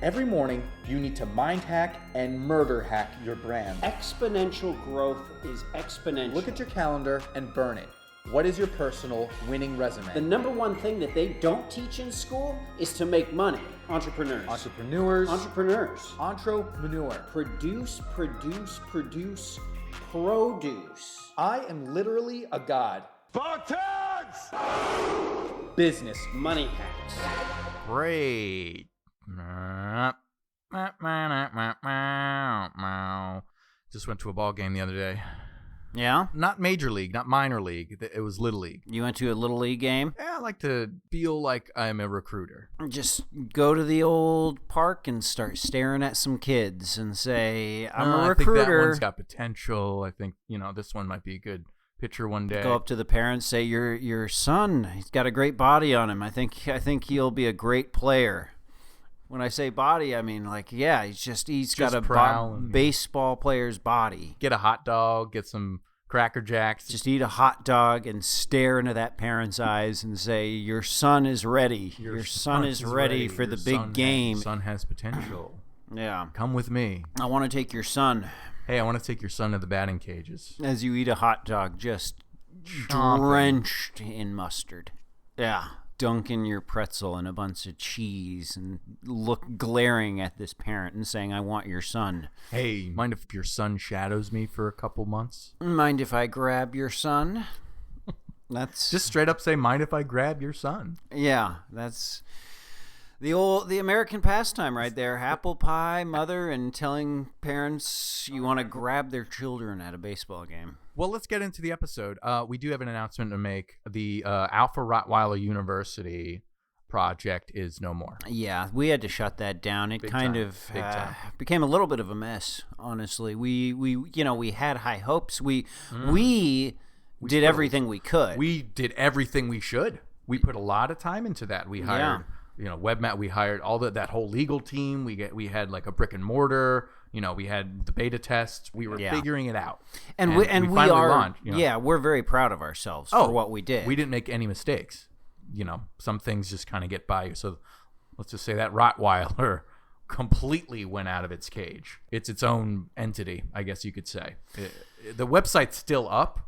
Every morning, you need to mind hack and murder hack your brand. Exponential growth is exponential. Look at your calendar and burn it. What is your personal winning resume? The number one thing that they don't teach in school is to make money. Entrepreneurs. Entrepreneurs. Entrepreneur. Produce. I am literally a god. Spartans! Business. Money hacks. Great. Just went to a ball game the other day. Yeah? Not major league, not minor league. It was little league. You went to a little league game? Yeah, I like to feel like I'm a recruiter. Just go to the old park and start staring at some kids and say, I'm a recruiter. I think that one's got potential. I think, this one might be a good pitcher one day. Go up to the parents, say, your son, he's got a great body on him. I think he'll be a great player. When I say body, I mean he's got a baseball player's body. Get a hot dog, get some Cracker Jacks. Just eat a hot dog and stare into that parent's eyes and say, your son is ready. Your son is ready for the big game. Your son has potential. Yeah. Come with me. I want to take your son. Hey, I want to take your son to the batting cages. As you eat a hot dog, just drenched in mustard. Yeah. Dunking your pretzel in a bunch of cheese and glaring at this parent and saying, I want your son. Hey, mind if your son shadows me for a couple months? Mind if I grab your son? That's just straight up say, mind if I grab your son? Yeah, that's the American pastime right there. Apple pie, mother, and telling parents you want to grab their children at a baseball game. Well, let's get into the episode. We do have an announcement to make. The Alpha Rottweiler University project is no more. Yeah, we had to shut that down. It became a little bit of a mess, honestly. We had high hopes. We did everything we could. We did everything we should. We put a lot of time into that. We hired WebMat. We hired all that whole legal team. We had like a brick and mortar. We had the beta tests. We were figuring it out, and we finally launched. Yeah, we're very proud of ourselves for what we did. We didn't make any mistakes. Some things just kind of get by you. So let's just say that Rottweiler completely went out of its cage. It's its own entity, I guess you could say. The website's still up.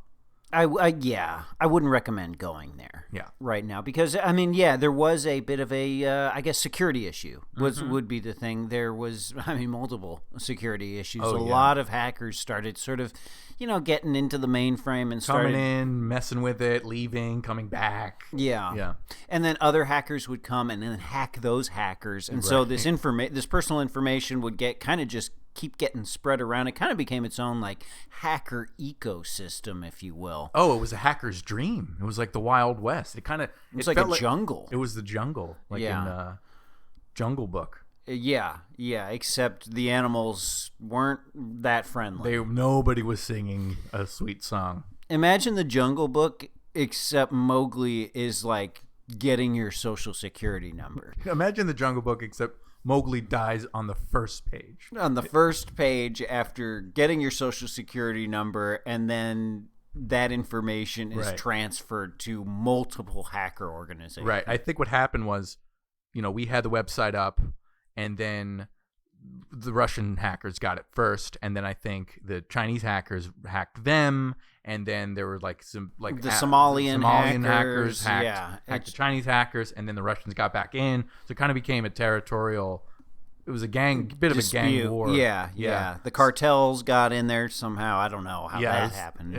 I wouldn't recommend going there right now because, there was a bit of a, security issue would be the thing. There was, multiple security issues. A lot of hackers started sort of, getting into the mainframe and coming in, messing with it, leaving, coming back. Yeah. And then other hackers would come and then hack those hackers. And so this personal information would get kind of just keep getting spread around. It kind of became its own hacker ecosystem, if you will. Oh, it was a hacker's dream. It was like the Wild West. It was like a jungle. It was the jungle, in Jungle Book. Yeah, except the animals weren't that friendly. Nobody was singing a sweet song. Imagine the Jungle Book, except Mowgli is getting your social security number. Imagine the Jungle Book, except Mowgli dies on the first page. On the first page after getting your social security number, and then that information is transferred to multiple hacker organizations. Right. I think what happened was, we had the website up, and then the Russian hackers got it first, and then I think the Chinese hackers hacked them, and then there were the Somalian hackers hacked the Chinese hackers, and then the Russians got back in. So it kind of became a territorial. It was a gang war. Yeah. The cartels got in there somehow. I don't know how that happened.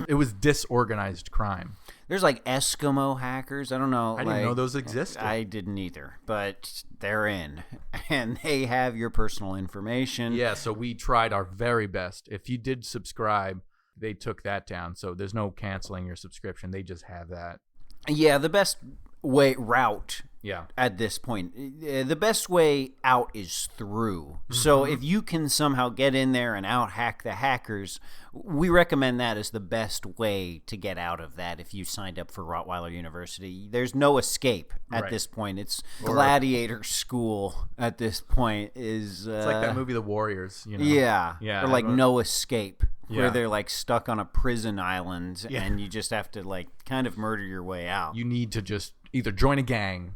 It was disorganized crime. There's Eskimo hackers. I don't know. I didn't know those existed. I didn't either, but they're in, and they have your personal information. Yeah, so we tried our very best. If you did subscribe, they took that down. So there's no canceling your subscription. They just have that. Yeah, the best route at this point. The best way out is through. So if you can somehow get in there and out-hack the hackers, we recommend that as the best way to get out of that if you signed up for Rottweiler University. There's no escape at this point. It's gladiator school at this point. It's like that movie The Warriors. Yeah. Or No Escape. Where they're stuck on a prison island and you just have to kind of murder your way out. You need to just either join a gang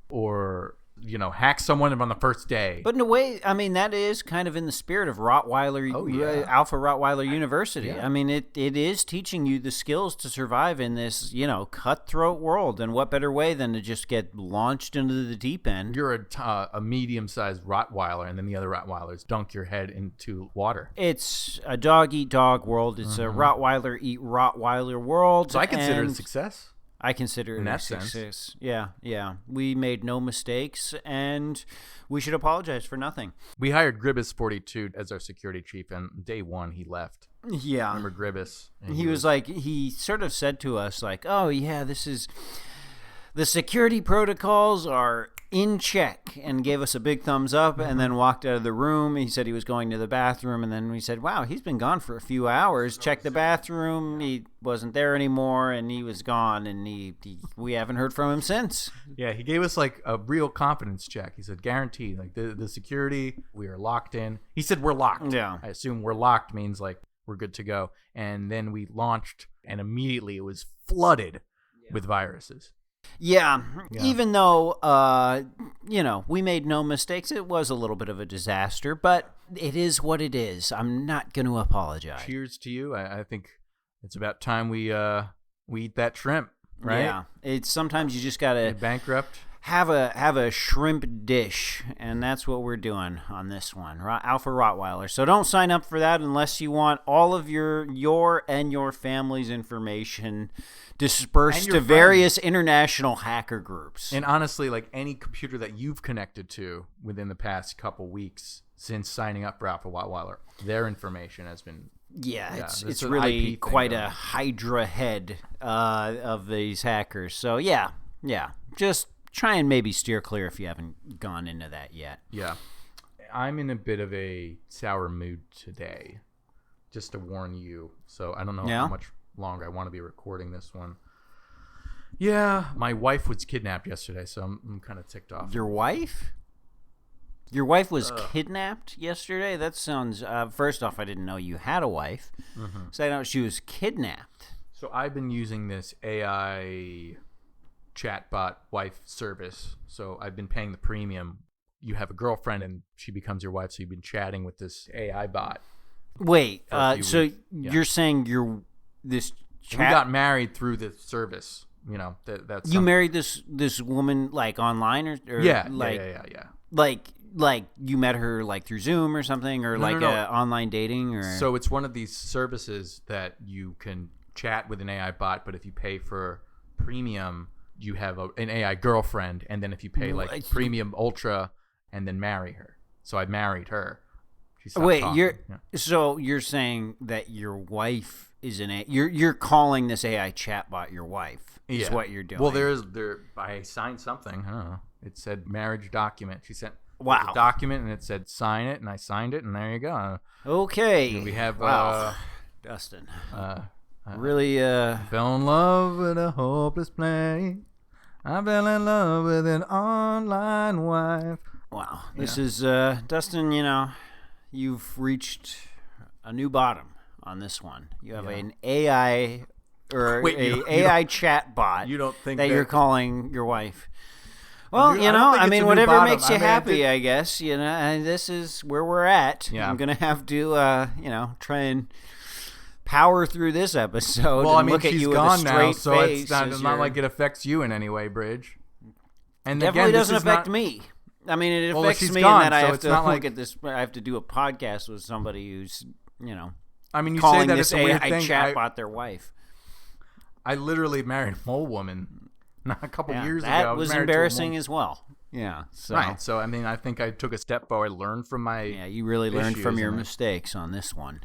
or hack someone on the first day. But in a way, I mean, that is kind of in the spirit of Rottweiler, Alpha Rottweiler University. Yeah. I mean, it is teaching you the skills to survive in this, cutthroat world. And what better way than to just get launched into the deep end? You're a medium-sized Rottweiler, and then the other Rottweilers dunk your head into water. It's a dog-eat-dog world. It's a Rottweiler-eat-Rottweiler world. So I consider it a success. I consider it in a that success. sense. Yeah. We made no mistakes, and we should apologize for nothing. We hired Gribbus42 as our security chief, and day one he left. Yeah. Remember Gribbus? And He was like, he sort of said to us, like, oh, yeah, the security protocols are in check, and gave us a big thumbs up, and then walked out of the room. He said he was going to the bathroom, and then we said, wow, he's been gone for a few hours. Checked the bathroom. He wasn't there anymore, and he was gone, and we haven't heard from him since. Yeah, he gave us like a real confidence check. He said, guaranteed, like the security, we are locked in. He said, we're locked. Yeah. I assume we're locked means like we're good to go. And then we launched, and immediately it was flooded with viruses. Yeah, even though, we made no mistakes, it was a little bit of a disaster, but it is what it is. I'm not going to apologize. Cheers to you. I think it's about time we eat that shrimp, right? Yeah, it's sometimes you just got to bankrupt. Have a shrimp dish, and that's what we're doing on this one, Alpha Rottweiler. So don't sign up for that unless you want all of your and your family's information dispersed to various international hacker groups. And honestly, like any computer that you've connected to within the past couple weeks since signing up for Alpha Rottweiler, their information has been... Yeah, it's really quite a hydra head of these hackers. So yeah, just try and maybe steer clear if you haven't gone into that yet. Yeah. I'm in a bit of a sour mood today, just to warn you. So I don't know how much longer I want to be recording this one. Yeah, my wife was kidnapped yesterday, so I'm kind of ticked off. Your wife? Your wife was kidnapped yesterday? That sounds... first off, I didn't know you had a wife. Mm-hmm. Second off, she was kidnapped. So I've been using this AI... chatbot wife service. So I've been paying the premium. You have a girlfriend and she becomes your wife, so you've been chatting with this AI bot. Wait, so you're saying this chat... We got married through this service. That's you married this woman like online or yeah. Like you met her like through Zoom or something, or online dating, or... So it's one of these services that you can chat with an AI bot, but if you pay for premium, you have an AI girlfriend, and then if you pay like premium ultra and then marry her. So I married her. Wait, so you're saying that your wife is you're calling this AI chatbot your wife is what you're doing. Well, I signed something. I don't know. It said marriage document. She sent a document and it said sign it, and I signed it, and there you go. Okay. And we have Dustin. Really fell in love with a hopeless place. I fell in love with an online wife. Wow. This is Dustin, you've reached a new bottom on this one. You have an AI or AI chat bot that you're calling your wife. Well, whatever makes you happy, I guess. And this is where we're at. Yeah. I'm going to have to try and power through this episode. Well, look at you with a straight face. So it's not like it affects you in any way, Bridge. And definitely doesn't affect me. I mean, it affects me in that I have to look at this. I have to do a podcast with somebody who's, you calling say that this it's a weird AI thing. chatbot their wife. I literally married a mole woman a couple years ago. That was embarrassing as well. Yeah. So. Right. So, I think I took a step forward. I learned from my you really learned from your mistakes on this one.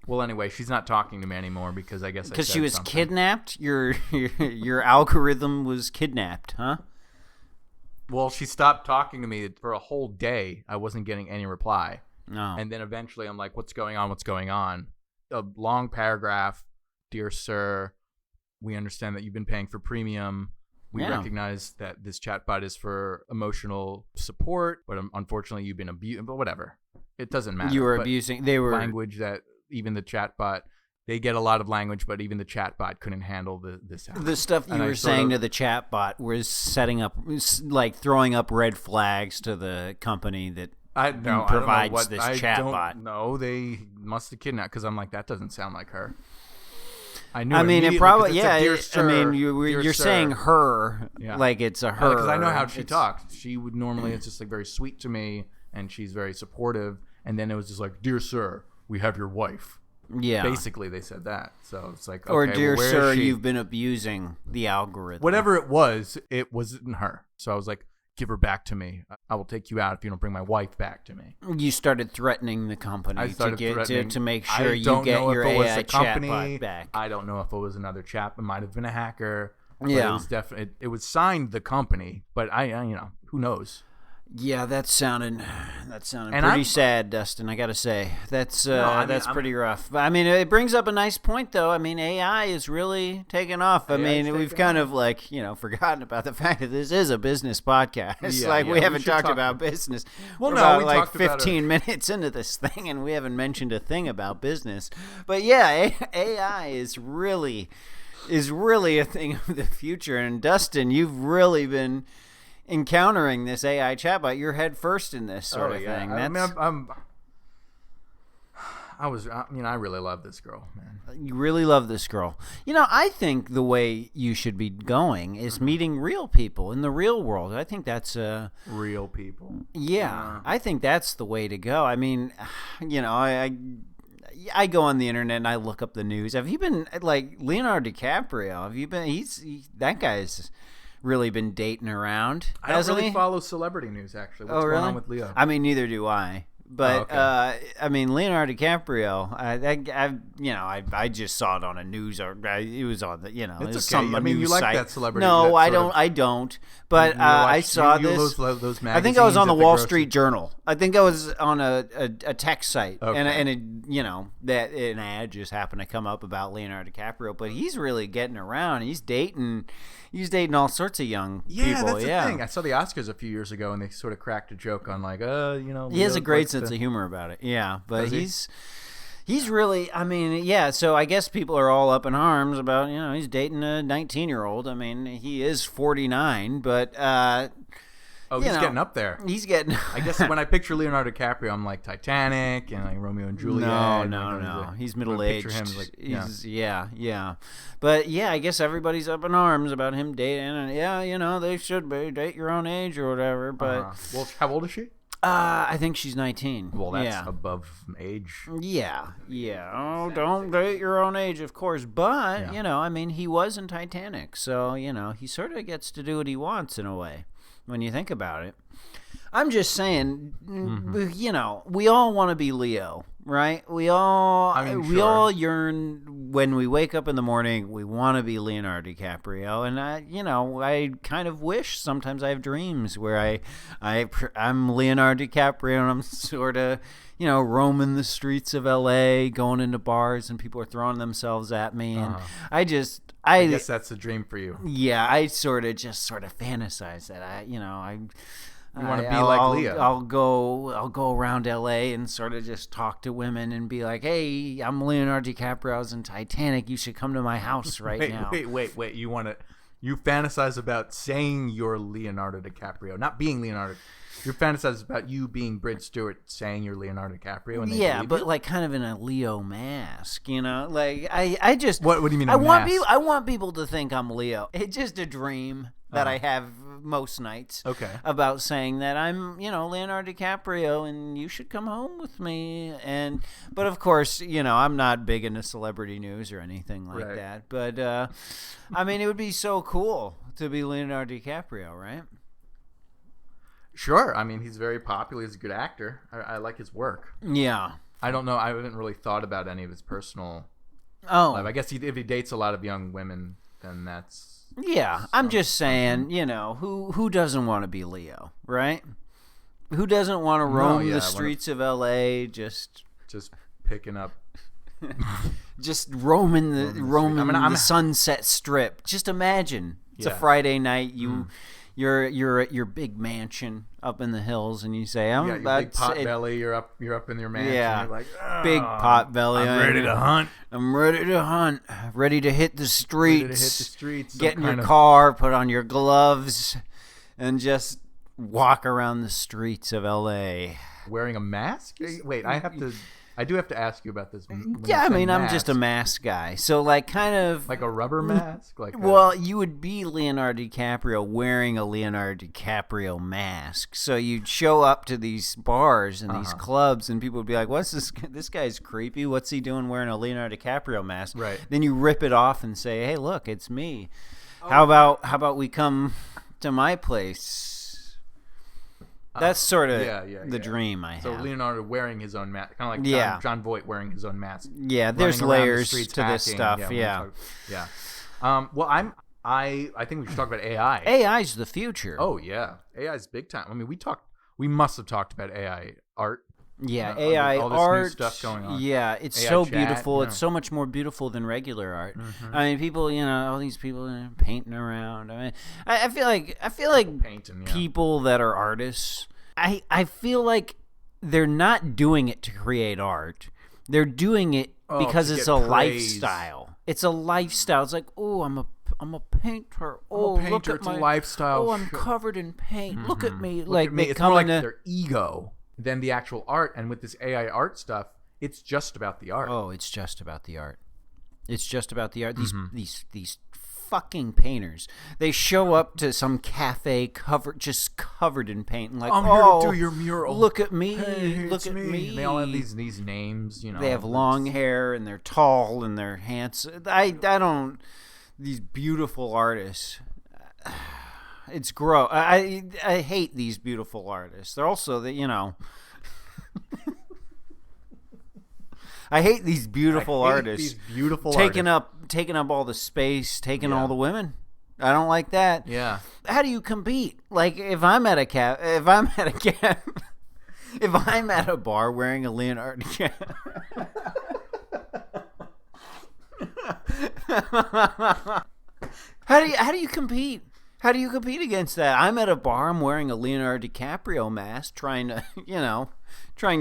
Well, anyway, she's not talking to me anymore because I guess she was kidnapped. Your algorithm was kidnapped, huh? Well, she stopped talking to me for a whole day. I wasn't getting any reply. No. And then eventually, I'm like, "What's going on? What's going on?" A long paragraph, "Dear sir, we understand that you've been paying for premium. We recognize that this chatbot is for emotional support, but unfortunately, you've been abused. But whatever, it doesn't matter. You were abusing. They were language that." Even the chatbot they get a lot of language, but even the chat bot couldn't handle this. The stuff you were saying to the chat bot was setting up, like throwing up red flags to the company that provides this chat bot. No, they must have kidnapped, because I'm like, that doesn't sound like her. I mean, it probably, you're saying her, like it's a her. Because I know how she talks. She would normally, it's just like very sweet to me, and she's very supportive. And then it was just like, "Dear sir, we have your wife." Yeah. Basically, they said that. So it's like, okay, or dear where sir, is she? you've been abusing the algorithm. Whatever it wasn't her. So I was like, give her back to me. I will take you out if you don't bring my wife back to me. You started threatening the company to make sure I you don't get know your if it was AI the company. chatbot back. I don't know if it was another chap. It might have been a hacker. Yeah. It was definitely. It was signed the company, but I who knows? Yeah, that sounded pretty sad, Dustin. I gotta say that's pretty rough. But I mean, it brings up a nice point, though. I mean, AI is really taking off. I mean, we've kind of forgotten about the fact that this is a business podcast. We haven't talked about business. Well, no, we talked 15 minutes into this thing, and we haven't mentioned a thing about business. But yeah, AI is really a thing of the future. And Dustin, you've really been encountering this AI chatbot. You're head first in this sort of thing. I really love this girl, man. You really love this girl. I think the way you should be going is meeting real people in the real world. I think that's real people. Yeah, I think that's the way to go. I mean, I go on the internet and I look up the news. Have you been like Leonardo DiCaprio? Have you been? That guy's really been dating around. I don't really follow celebrity news, actually. What's going on with Leo? I mean, neither do I. But I mean, Leonardo DiCaprio. I just saw it on a news, or it was on the it's okay. I mean, you like site. that celebrity? No, I don't. But I saw this. Those I think I was on the Wall Street Journal. I think I was on a tech site, and an ad just happened to come up about Leonardo DiCaprio. But he's really getting around. He's dating all sorts of young people. Yeah, that's the thing. I saw the Oscars a few years ago, and they sort of cracked a joke on he has a great sense of humor about it. Yeah, but he's really, I mean, yeah, so I guess people are all up in arms about, he's dating a 19-year-old. I mean, he is 49, but he's getting up there. He's getting I guess when I picture Leonardo DiCaprio, I'm like Titanic and like Romeo and Juliet. No. He's middle-aged. Picture him like, yeah. But yeah, I guess everybody's up in arms about him dating, and they should be date your own age or whatever, but well, how old is she? I think she's 19. Well, that's above age. Yeah. Oh, don't date your own age, of course. But, I mean, he was in Titanic. So, he sort of gets to do what he wants in a way when you think about it. I'm just saying, we all want to be Leo, right? We all yearn when we wake up in the morning. We want to be Leonardo DiCaprio, and I kind of wish sometimes I have dreams where I'm Leonardo DiCaprio and I'm sort of roaming the streets of LA, going into bars, and people are throwing themselves at me, and I guess that's a dream for you. Yeah, I sort of fantasize that You want to be like Leo. I'll go around LA and sort of just talk to women and be like, "Hey, I'm Leonardo DiCaprio. I was in Titanic. You should come to my house now." Wait. You fantasize about saying you're Leonardo DiCaprio, not being Leonardo. You fantasize about you being Brid Stewart saying you're Leonardo DiCaprio. And but like kind of in a Leo mask, Like I just what do you mean? I want people to think I'm Leo. It's just a dream that I have most nights. Okay. About saying that I'm, Leonardo DiCaprio and you should come home with me. But of course, I'm not big into celebrity news or anything like that. But I mean, it would be so cool to be Leonardo DiCaprio, right? Sure. I mean, he's very popular. He's a good actor. I like his work. Yeah. I don't know. I haven't really thought about any of his personal life. I guess if he dates a lot of young women, then that's... Yeah, I'm just saying, who doesn't want to be Leo, right? Who doesn't want to roam the streets of LA just picking up just roaming the Sunset Strip. Just imagine. It's a Friday night, you're at your big mansion up in the hills, and you say, "I'm You got your big pot belly. You're up in your mansion. Yeah. You're like, big pot belly. I'm ready to hunt. I'm ready to hunt. Ready to hit the streets. Ready to hit the streets. Get in your car, put on your gloves, and just walk around the streets of L.A. Wearing a mask? Wait, I do have to ask you about this. Yeah, I mean, I'm just a mask guy. So, like, kind of... Like a rubber mask? Well, you would be Leonardo DiCaprio wearing a Leonardo DiCaprio mask. So you'd show up to these bars and these clubs, and people would be like, what's this? This guy's creepy. What's he doing wearing a Leonardo DiCaprio mask? Right. Then you rip it off and say, hey, look, it's me. How about we come to my place? That's sort of the dream I have. So Leonardo wearing his own mask, kind of like John Voight wearing his own mask. Yeah, there's layers to this stuff. Yeah. Well, I think we should talk about AI. AI's the future. Oh yeah, AI's big time. I mean, we must have talked about AI art. Yeah, AI all this art. New stuff going on. Yeah, it's AI so chat, beautiful. yeah. It's so much more beautiful than regular art. I mean, people, all these people painting around. I mean, I feel like Painting, people that are artists. I feel like they're not doing it to create art. They're doing it because it's a lifestyle. It's a lifestyle. It's like, oh, I'm a painter. Oh, I'm a painter. Look at It's my a lifestyle. Oh, I'm covered in paint. Look at me. Look at me. It's more like their ego than the actual art. And with this AI art stuff, it's just about the art. Oh, it's just about the art. It's just about the art. These fucking painters. They show up to some cafe covered in paint and like, I'm here to do your mural. Look at me. Hey, look at me. And they all have these names, They have long hair and they're tall and they're handsome. I don't. These beautiful artists. It's gross. I hate these beautiful artists. They're also I hate these beautiful artists. These beautiful taking artists. up all the space, taking all the women. I don't like that. Yeah. How do you compete? Like if I'm at a bar wearing a Leonardo DiCaprio. How do you compete? How do you compete against that? I'm at a bar. I'm wearing a Leonardo DiCaprio mask, trying to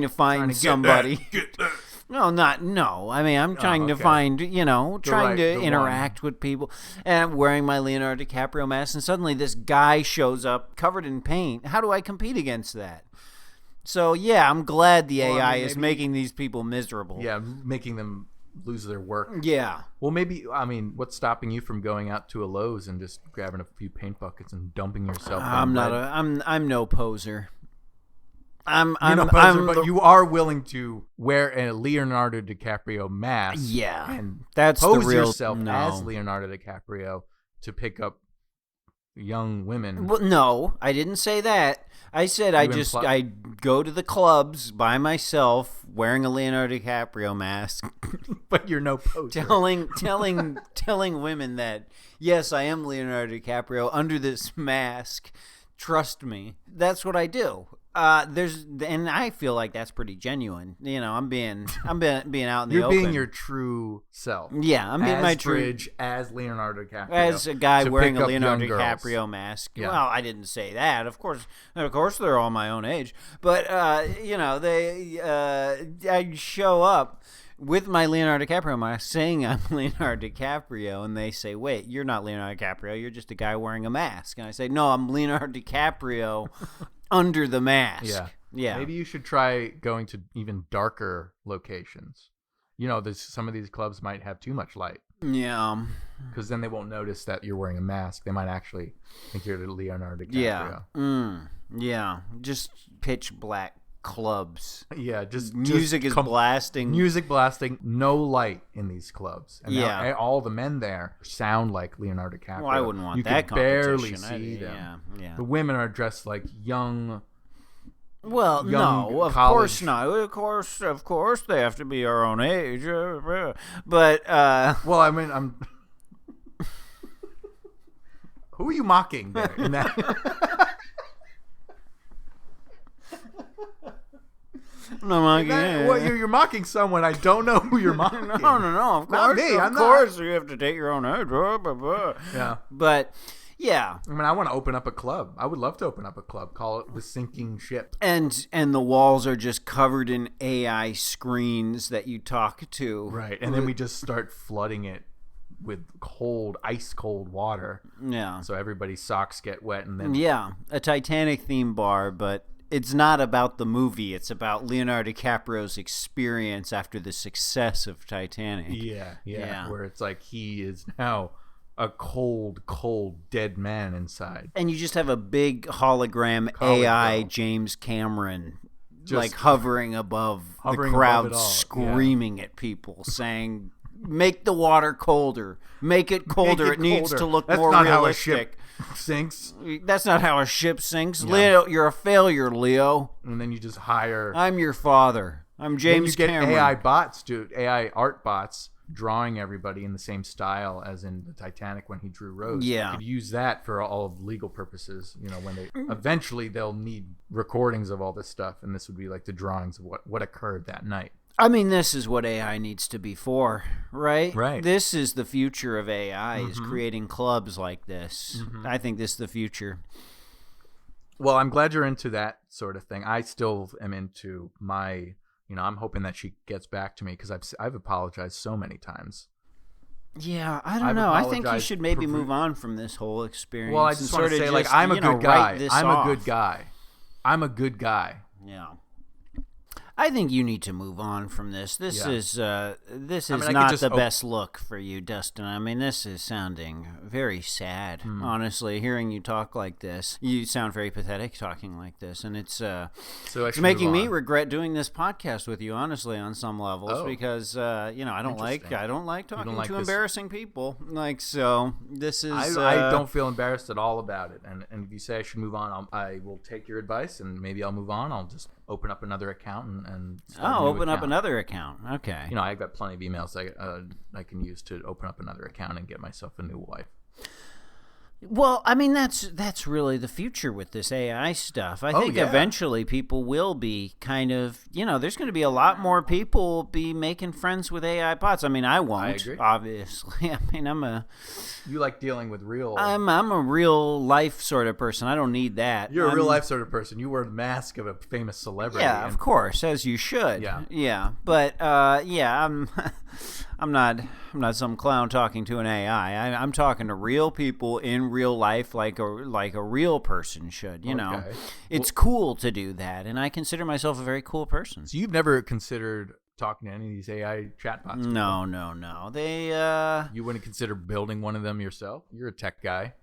find somebody. Get that. No. I mean, I'm trying to find, trying to interact with people. And I'm wearing my Leonardo DiCaprio mask, and suddenly this guy shows up covered in paint. How do I compete against that? So, yeah, I'm glad the AI is making these people miserable. Yeah, making them lose their work. Yeah. Well, maybe, I mean, what's stopping you from going out to a Lowe's and just grabbing a few paint buckets and dumping yourself? I'm no poser. But you are willing to wear a Leonardo DiCaprio mask. Yeah. And that's pose the real yourself as Leonardo DiCaprio to pick up young women. Well, no, I didn't say that. I said I go to the clubs by myself wearing a Leonardo DiCaprio mask. But you're no poser. telling women that, yes, I am Leonardo DiCaprio under this mask. Trust me. That's what I do. And I feel like that's pretty genuine. I'm being out in the open. You're being your true self. Yeah, I'm being my true Bridge as Leonardo DiCaprio. As a guy wearing a Leonardo DiCaprio mask. Yeah. Well, I didn't say that. Of course, they're all my own age. But I show up with my Leonardo DiCaprio mask, saying I'm Leonardo DiCaprio, and they say, "Wait, you're not Leonardo DiCaprio. You're just a guy wearing a mask." And I say, "No, I'm Leonardo DiCaprio." Under the mask. Yeah. Maybe you should try going to even darker locations. Some of these clubs might have too much light. Yeah. Because then they won't notice that you're wearing a mask. They might actually think you're Leonardo DiCaprio. Yeah. Yeah. Just pitch black clubs. Yeah. Just music is blasting. Music blasting. No light in these clubs. And now all the men there sound like Leonardo DiCaprio. Well, I wouldn't want you that could barely competition. see them. Yeah. The women are dressed like young. Well, no, of course not. Of course, they have to be our own age. But well, I mean, I'm. Who are you mocking there in that? No, I'm mocking. Well, you're mocking someone. I don't know who you're mocking. No. Of course, not me. Of course, you have to take your own age. Yeah. But Yeah. I mean, I want to open up a club. I would love to open up a club. Call it the Sinking Ship. And the walls are just covered in AI screens that you talk to. Right. And then we just start flooding it with ice cold water. Yeah. So everybody's socks get wet, and then a Titanic theme bar, but it's not about the movie. It's about Leonardo DiCaprio's experience after the success of Titanic. Yeah. Where it's like he is now a cold, cold, dead man inside. And you just have a big hologram AI James Cameron just hovering above the crowd, screaming at people, saying, make the water colder. Make it colder. It needs to look more realistic. How a ship sinks. That's not how a ship sinks. No. Leo, you're a failure, Leo. And then you just hire... I'm your father. I'm James Cameron. You get AI bots, dude. AI art bots drawing everybody in the same style as in the Titanic when he drew Rose. Yeah. You could use that for all of legal purposes, when they... Eventually, they'll need recordings of all this stuff, and this would be like the drawings of what occurred that night. I mean, this is what AI needs to be for, right? Right. This is the future of AI, is creating clubs like this. I think this is the future. Well, I'm glad you're into that sort of thing. I still am into my, I'm hoping that she gets back to me because I've apologized so many times. Yeah, I don't know. I think you should maybe move on from this whole experience. Well, I just want to say, I'm a good guy. I'm a good guy. Yeah. I think you need to move on from this. This is not the best look for you, Dustin. I mean, this is sounding very sad, honestly, hearing you talk like this. You sound very pathetic talking like this, and it's making me regret doing this podcast with you, honestly, on some levels, because I don't like talking to embarrassing people. So this is I don't feel embarrassed at all about it. And if you say I should move on, I will take your advice, and maybe I'll move on. I'll just open up another account and open up another account. Okay. I've got plenty of emails I can use to open up another account and get myself a new wife. Well, I mean, that's really the future with this AI stuff. I think eventually people will be kind of, there's going to be a lot more people be making friends with AI bots. I mean, I won't, I agree. Obviously. I mean, you like dealing with real... I'm a real life sort of person. I don't need that. You're a real life sort of person. You wear the mask of a famous celebrity. Yeah, of course, as you should. Yeah. But, I'm not some clown talking to an AI. I'm talking to real people in real life, like a real person should. It's cool to do that, and I consider myself a very cool person. So you've never considered talking to any of these AI chatbots? No. You wouldn't consider building one of them yourself? You're a tech guy.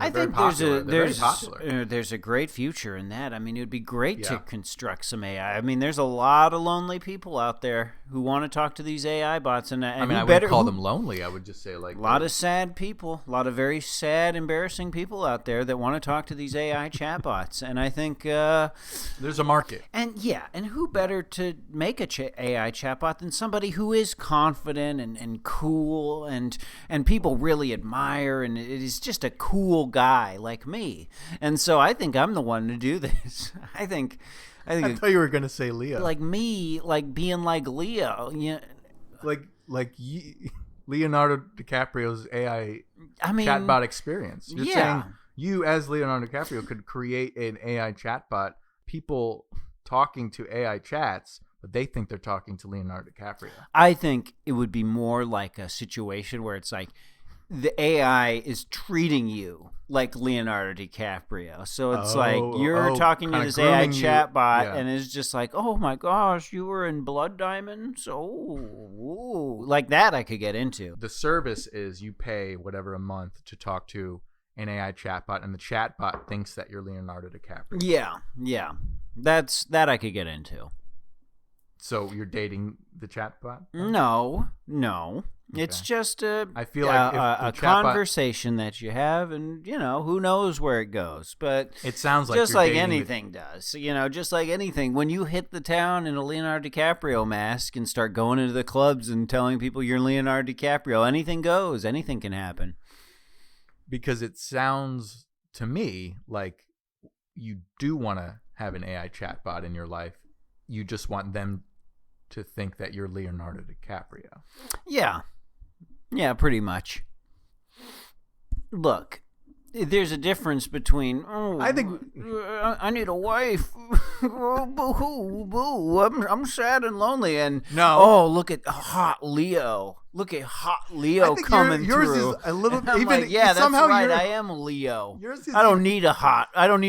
I think there's a great future in that. I mean, it would be great to construct some AI. I mean, there's a lot of lonely people out there who want to talk to these AI bots, and I wouldn't call them lonely. I would just say a lot of sad people, a lot of very sad, embarrassing people out there that want to talk to these AI chatbots, and I think there's a market. And who better to make a AI chatbot than somebody who is confident and cool and people really admire, and it is just a cool guy like me. And so I think I'm the one to do this. I thought you were going to say Leo. Like me, like being like Leo. Yeah. Like Leonardo DiCaprio's AI chatbot experience. You're saying you as Leonardo DiCaprio could create an AI chatbot, people talking to AI chats, but they think they're talking to Leonardo DiCaprio. I think it would be more like a situation where it's like the AI is treating you like Leonardo DiCaprio. So it's like you're talking to this AI chatbot, and it's just like, oh my gosh, you were in Blood Diamonds? Oh, like that I could get into. The service is you pay whatever a month to talk to an AI chatbot, and the chatbot thinks that you're Leonardo DiCaprio. Yeah. That I could get into. So you're dating the chatbot? No. Okay. It's just a conversation that you have, and who knows where it goes. But it sounds like just like anything does. Just like anything. When you hit the town in a Leonardo DiCaprio mask and start going into the clubs and telling people you're Leonardo DiCaprio, anything goes. Anything can happen. Because it sounds to me like you do want to have an AI chatbot in your life. You just want them to think that you're Leonardo 'Yeah, pretty much. Look, there's a difference between. Oh, I think I need a wife. Oh, boo, boo. I'm sad and lonely. And No. Oh, look at hot Leo. Look at hot Leo coming yours through. is a little And I'm even like, yeah, that's somehow right. you're- I am a Leo. Yours is- I don't need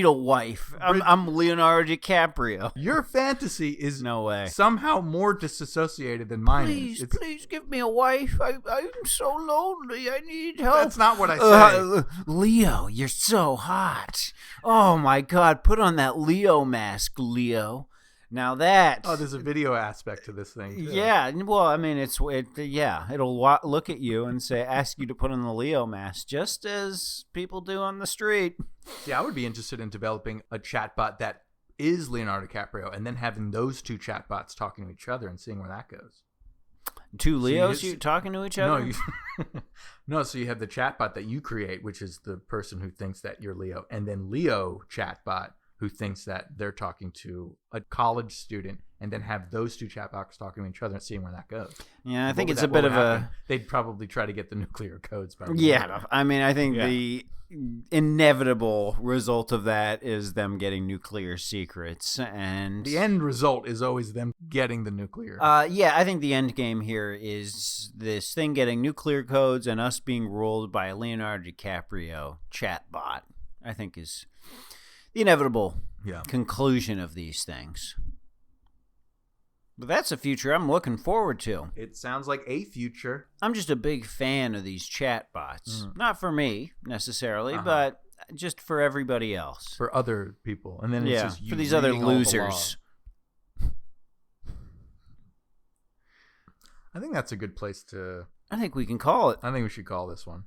a wife. I'm Leonardo DiCaprio. Your fantasy is No way. somehow more disassociated than mine is. It's- Please give me a wife. I'm so lonely. I need help. That's not what I say. Leo, you're so hot. Oh my God, put on that Leo mask, Leo. Now that. Oh, there's a video aspect to this thing, too. Yeah, well, I mean, it'll look at you and ask you to put on the Leo mask, just as people do on the street. Yeah, I would be interested in developing a chatbot that is Leonardo DiCaprio and then having those two chatbots talking to each other and seeing where that goes. Two Leos it's- talking to each other? No, so you have the chatbot that you create, which is the person who thinks that you're Leo, and then Leo chatbot who thinks that they're talking to a college student, and then have those two chatbots talking to each other and seeing where that goes. Yeah, I think What it's would a bit what of would a... happen? They'd probably try to get the nuclear codes. Probably. Yeah, I mean, I think Yeah. the inevitable result of that is them getting nuclear secrets, and The end result is always them getting the nuclear. yeah, I think the end game here is this thing getting nuclear codes and us being ruled by a Leonardo DiCaprio chatbot. I think is the inevitable Yeah. conclusion of these things. But that's a future I'm looking forward to. It sounds like a future. I'm just a big fan of these chatbots. Not for me necessarily, but just for everybody else. For other people. And then it's Yeah, just you for these other reading all the losers. law. I think that's a good place to... I think we can call it. I think we should call this one.